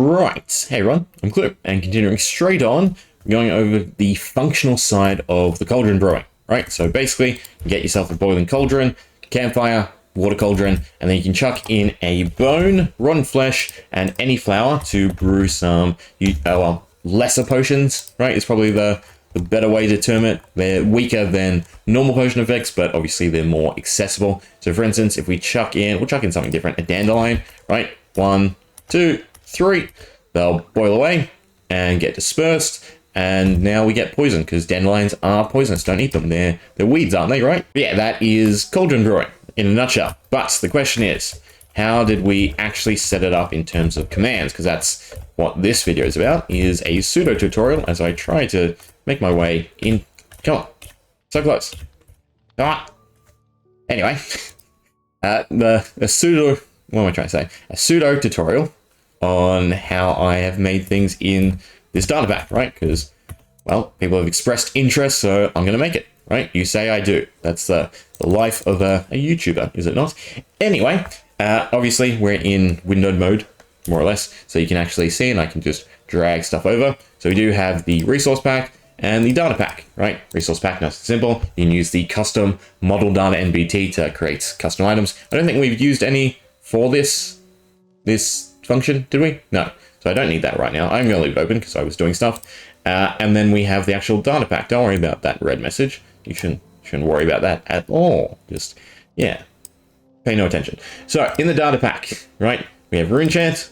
Right, hey everyone, I'm Clue, and continuing straight on, going over the functional side of the Cauldron brewing, right? So basically, you get yourself a boiling cauldron, campfire, water cauldron, and then you can chuck in a bone, rotten flesh, and any flour to brew some, lesser potions, right? It's probably the better way to term it. They're weaker than normal potion effects, but obviously they're more accessible. So for instance, if we'll chuck in something different, a dandelion, right? 1, 2, 3, they'll boil away and get dispersed, and now we get poison because dandelions are poisonous. Don't eat them. They're weeds, aren't they, right? But yeah, that is Cauldron brewing in a nutshell. But the question is, how did we actually set it up in terms of commands? Because that's what this video is about, is a pseudo tutorial as I try to make my way in. Come on, so close. Come on. Anyway, a pseudo tutorial on how I have made things in this data pack, right? Because, well, people have expressed interest, so I'm going to make it, right? You say I do. That's the life of a YouTuber, is it not? Anyway, obviously we're in windowed mode, more or less, so you can actually see, and I can just drag stuff over. So we do have the resource pack and the data pack, right? Resource pack, nice and simple. You can use the custom model data NBT to create custom items. I don't think we've used any for this function, did we? No. So I don't need that right now. I'm going to leave it open because I was doing stuff. And then we have the actual data pack. Don't worry about that red message. You shouldn't worry about that at all. Just, yeah, pay no attention. So in the data pack, right, we have Runechant.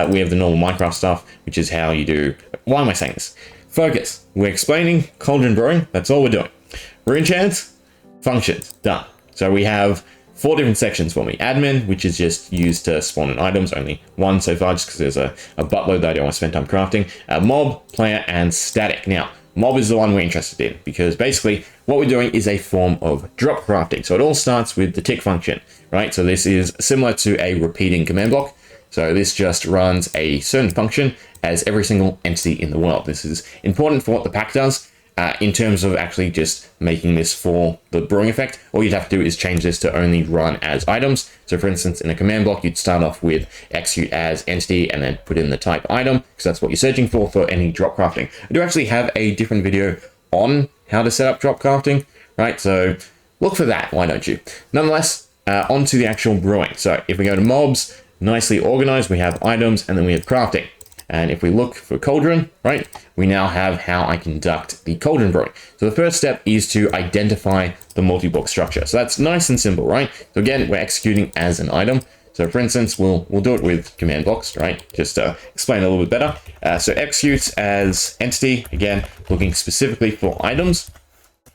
We have the normal Minecraft stuff, which is how you do... Why am I saying this? Focus. We're explaining Cauldron brewing. That's all we're doing. Runechant, functions, done. So we have 4 different sections for me. Admin, which is just used to spawn in items, only 1 so far, just because there's a buttload that I don't want to spend time crafting. Mob, player, and static. Now, mob is the one we're interested in, because basically what we're doing is a form of drop crafting. So it all starts with the tick function, right? So this is similar to a repeating command block. So this just runs a certain function as every single entity in the world. This is important for what the pack does. In terms of actually just making this for the brewing effect, all you'd have to do is change this to only run as items. So for instance, in a command block, you'd start off with execute as entity and then put in the type item, because that's what you're searching for any drop crafting. I do actually have a different video on how to set up drop crafting, right? So look for that, why don't you? Nonetheless, onto the actual brewing. So if we go to mobs, nicely organized, we have items and then we have crafting. And if we look for Cauldron, right, we now have how I conduct the Cauldron brewing. So the first step is to identify the multi-block structure. So that's nice and simple, right? So again, we're executing as an item. So for instance, we'll do it with command blocks, right? Just to explain a little bit better. So executes as entity, again, looking specifically for items.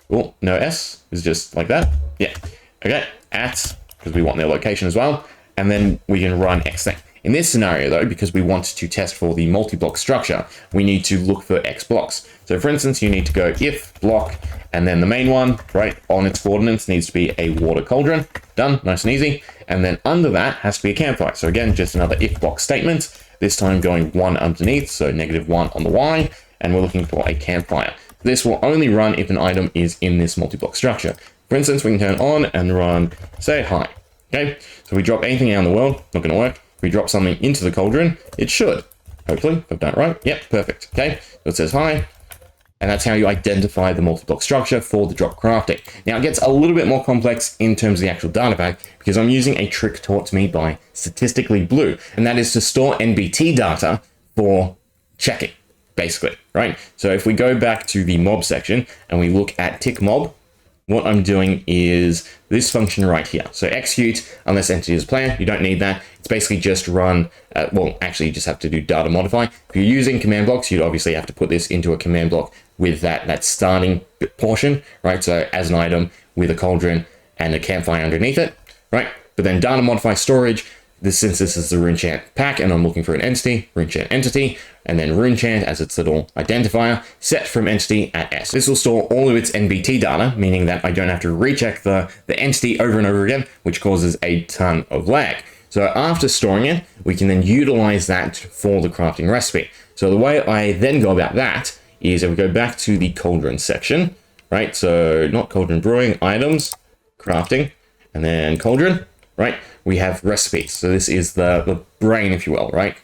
Oh, no S, is just like that. Yeah, okay, at, because we want their location as well. And then we can run X thing. In this scenario though, because we want to test for the multi-block structure, we need to look for X blocks. So for instance, you need to go if block, and then the main one, right, on its coordinates needs to be a water cauldron. Done, nice and easy. And then under that has to be a campfire. So again, just another if block statement, this time going 1 underneath, so -1 on the Y, and we're looking for a campfire. This will only run if an item is in this multi-block structure. For instance, we can turn on and run, say hi. Okay, so we drop anything out in the world, not gonna work. We drop something into the cauldron, it should, hopefully, if I've done it right. Yep, perfect, okay? So it says hi, and that's how you identify the multi-block structure for the drop crafting. Now, it gets a little bit more complex in terms of the actual data pack, because I'm using a trick taught to me by Statistically Blue, and that is to store NBT data for checking, basically, right? So if we go back to the mob section, and we look at tick mob, what I'm doing is this function right here. So execute, unless entity is player, you don't need that. It's basically just run, well, actually you just have to do data modify. If you're using command blocks, you'd obviously have to put this into a command block with that starting portion, right? So as an item with a cauldron and a campfire underneath it, right? But then data modify storage, since this is the Runechant pack and I'm looking for an entity, Runechant entity, and then Runechant as its little identifier, set from entity at S. This will store all of its NBT data, meaning that I don't have to recheck the entity over and over again, which causes a ton of lag. So after storing it, we can then utilize that for the crafting recipe. So the way I then go about that is if we go back to the Cauldron section, right? So not Cauldron brewing, items, crafting, and then Cauldron, right? We have recipes. So this is the brain, if you will, right?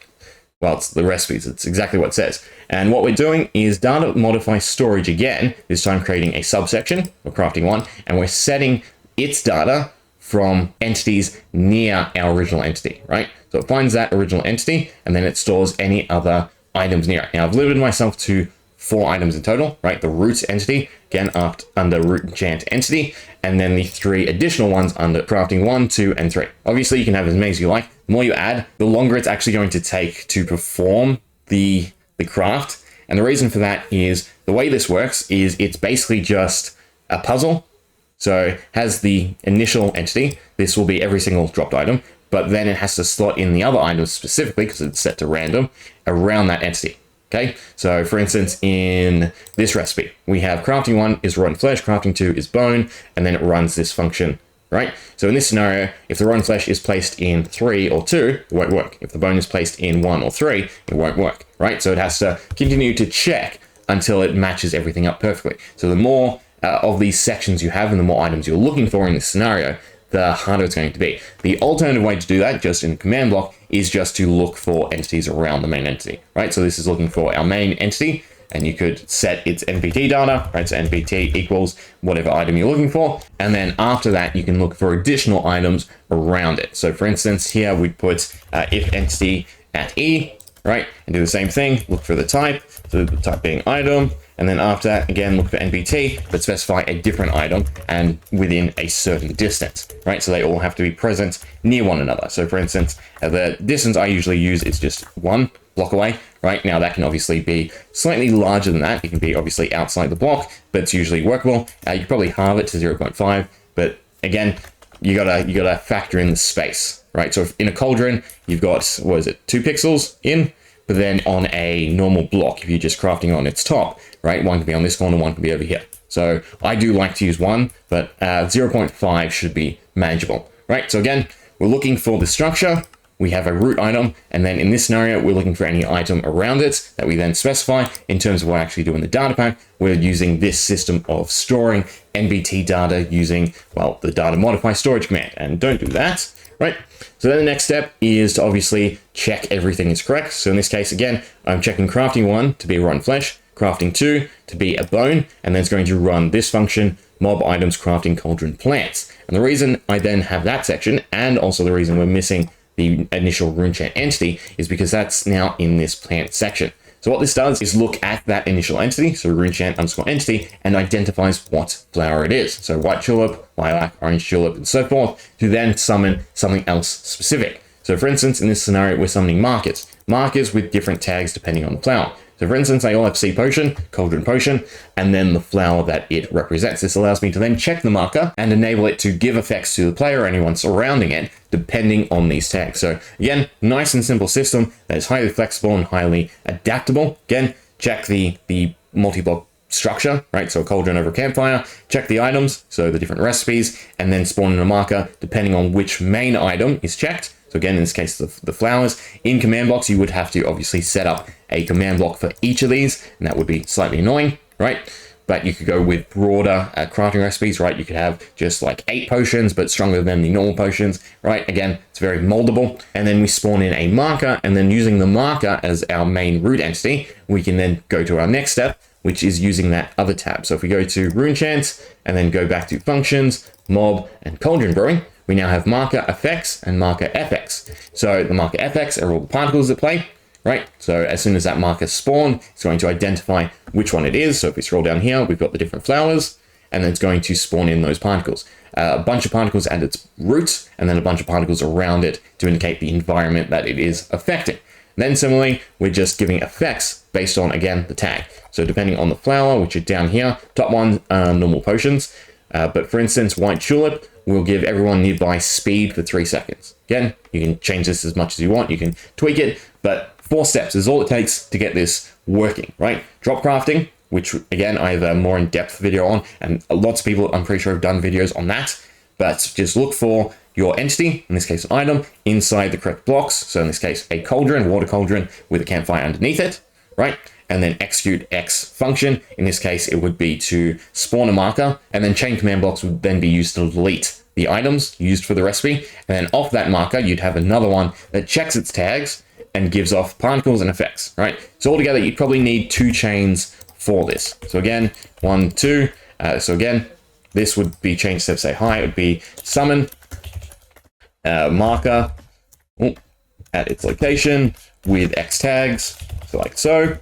well, it's the recipes. It's exactly what it says. And what we're doing is data modify storage again, this time creating a subsection for crafting one, and we're setting its data from entities near our original entity, right? So it finds that original entity and then it stores any other items near it. Now I've limited myself to 4 items in total, right? The root entity, again, up under Runechant entity, and then the 3 additional ones under crafting 1, 2, and 3. Obviously, you can have as many as you like. The more you add, the longer it's actually going to take to perform the craft. And the reason for that is the way this works is it's basically just a puzzle. So it has the initial entity. This will be every single dropped item, but then it has to slot in the other items specifically because it's set to random around that entity. Okay, so for instance, in this recipe, we have crafting 1 is rotten flesh, crafting 2 is bone, and then it runs this function, right? So in this scenario, if the rotten flesh is placed in 3 or 2, it won't work. If the bone is placed in 1 or 3, it won't work, right? So it has to continue to check until it matches everything up perfectly. So the more of these sections you have and the more items you're looking for in this scenario, the harder it's going to be. The alternative way to do that, just in command block, is just to look for entities around the main entity, right? So this is looking for our main entity, and you could set its NPT data, right? So NPT equals whatever item you're looking for. And then after that, you can look for additional items around it. So for instance, here we'd put if entity at E, right? And do the same thing, look for the type, so the type being item, and then after that, again, look for NPT, but specify a different item and within a certain distance, right? So they all have to be present near one another. So for instance, the distance I usually use is just 1 block away, right? Now that can obviously be slightly larger than that. It can be obviously outside the block, but it's usually workable. You can probably halve it to 0.5, but again, you gotta factor in the space, right? So if in a cauldron, you've got, what is it, 2 pixels in, but then on a normal block, if you're just crafting on its top, right, one can be on this corner, one can be over here. So I do like to use 1, but 0.5 should be manageable, right? So again, we're looking for the structure. We have a root item, and then in this scenario, we're looking for any item around it that we then specify. In terms of what I actually do in the data pack, we're using this system of storing NBT data using, well, the data modify storage command. And don't do that, right? So then the next step is to obviously check everything is correct. So in this case, again, I'm checking crafting 1 to be rotten flesh, crafting 2 to be a bone, and then it's going to run this function, mob items crafting cauldron plants. And the reason I then have that section, and also the reason we're missing the initial Runechant entity, is because that's now in this plant section. So what this does is look at that initial entity, so Runechant underscore entity, and identifies what flower it is. So white tulip, lilac, orange tulip, and so forth, to then summon something else specific. So for instance, in this scenario, we're summoning markers with different tags depending on the flower. So for instance, they all have sea potion, cauldron potion, and then the flower that it represents. This allows me to then check the marker and enable it to give effects to the player or anyone surrounding it, depending on these tags. So again, nice and simple system that is highly flexible and highly adaptable. Again, check the multi-block structure, right? So a cauldron over a campfire, check the items, so the different recipes, and then spawn in a marker depending on which main item is checked. So again, in this case, the flowers. In command blocks, you would have to obviously set up a command block for each of these, and that would be slightly annoying, right? But you could go with broader crafting recipes, right? You could have just like 8 potions, but stronger than the normal potions, right? Again, it's very moldable. And then we spawn in a marker, and then using the marker as our main root entity, we can then go to our next step, which is using that other tab. So if we go to Runechant and then go back to functions, mob, and cauldron brewing, we now have marker effects and marker FX. So the marker FX are all the particles that play, right? So as soon as that marker spawn, it's going to identify which one it is. So if we scroll down here, we've got the different flowers, and then it's going to spawn in those particles. A bunch of particles at its roots, and then a bunch of particles around it to indicate the environment that it is affecting. Then similarly, we're just giving effects based on, again, the tag. So depending on the flower, which is down here, top one, normal potions. But for instance, white tulip will give everyone nearby speed for 3 seconds. Again, you can change this as much as you want. You can tweak it, but 4 steps is all it takes to get this working, right? Drop crafting, which again, I have a more in-depth video on, and lots of people, I'm pretty sure, have done videos on that. But just look for your entity, in this case, an item, inside the correct blocks. So in this case, a cauldron, water cauldron with a campfire underneath it, right? And then execute X function. In this case, it would be to spawn a marker, and then chain command blocks would then be used to delete the items used for the recipe. And then off that marker, you'd have another one that checks its tags and gives off particles and effects, right? So altogether, you'd probably need 2 chains for this. So again, 1, 2. So again, this would be change step, say hi. It would be summon marker at its location with X tags, so like so.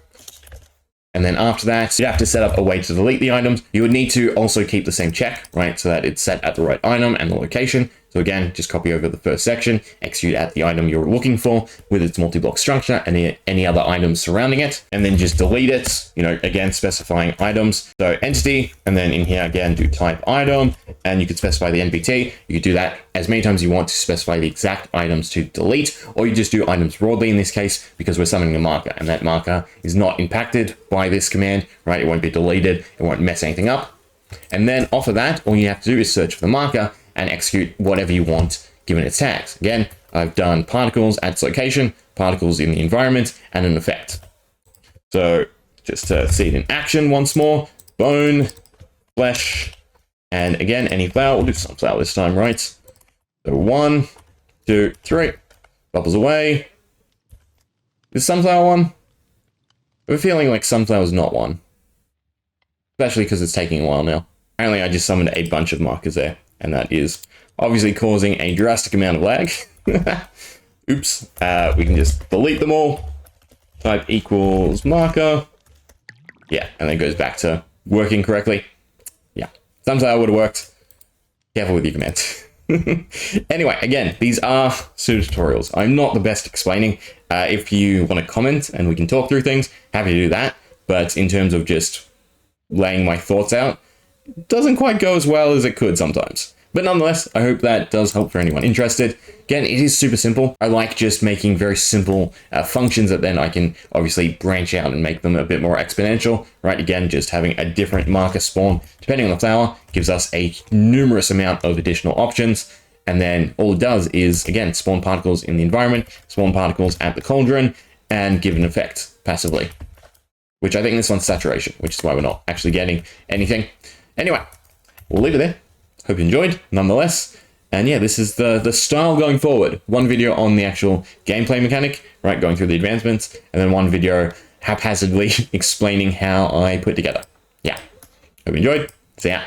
And then after that, you have to set up a way to delete the items. You would need to also keep the same check, right? So that it's set at the right item and the location. So again, just copy over the first section, execute at the item you're looking for with its multi-block structure and any other items surrounding it, and then just delete it, you know, again, specifying items. So entity, and then in here again, do type item, and you could specify the NBT. You could do that as many times as you want to specify the exact items to delete, or you just do items broadly in this case, because we're summoning a marker, and that marker is not impacted by this command, right? It won't be deleted, it won't mess anything up. And then off of that, all you have to do is search for the marker and execute whatever you want given its tags. Again, I've done particles at its location, particles in the environment, and an effect. So just to see it in action once more, bone, flesh, and again, any flower. We'll do sunflower this time, right? So 1, 2, 3, bubbles away. Is sunflower one? I have a feeling like sunflower's not one. Especially because it's taking a while now. Apparently I just summoned a bunch of markers there, and that is obviously causing a drastic amount of lag. Oops. We can just delete them all. Type equals marker. Yeah, and then it goes back to working correctly. Yeah, sunflower would have worked. Careful with your commands. Anyway, again, these are pseudo tutorials. I'm not the best explaining. If you want to comment and we can talk through things, happy to do that. But in terms of just laying my thoughts out, it doesn't quite go as well as it could sometimes. But nonetheless, I hope that does help for anyone interested. Again, it is super simple. I like just making very simple functions that then I can obviously branch out and make them a bit more exponential, right? Again, just having a different marker spawn, depending on the flower, gives us a numerous amount of additional options. And then all it does is, again, spawn particles in the environment, spawn particles at the cauldron, and give an effect passively. Which I think this one's saturation, which is why we're not actually getting anything. Anyway, we'll leave it there. Hope you enjoyed, nonetheless. And yeah, this is the style going forward. One video on the actual gameplay mechanic, right, going through the advancements, and then one video haphazardly explaining how I put together. Yeah, hope you enjoyed. See ya.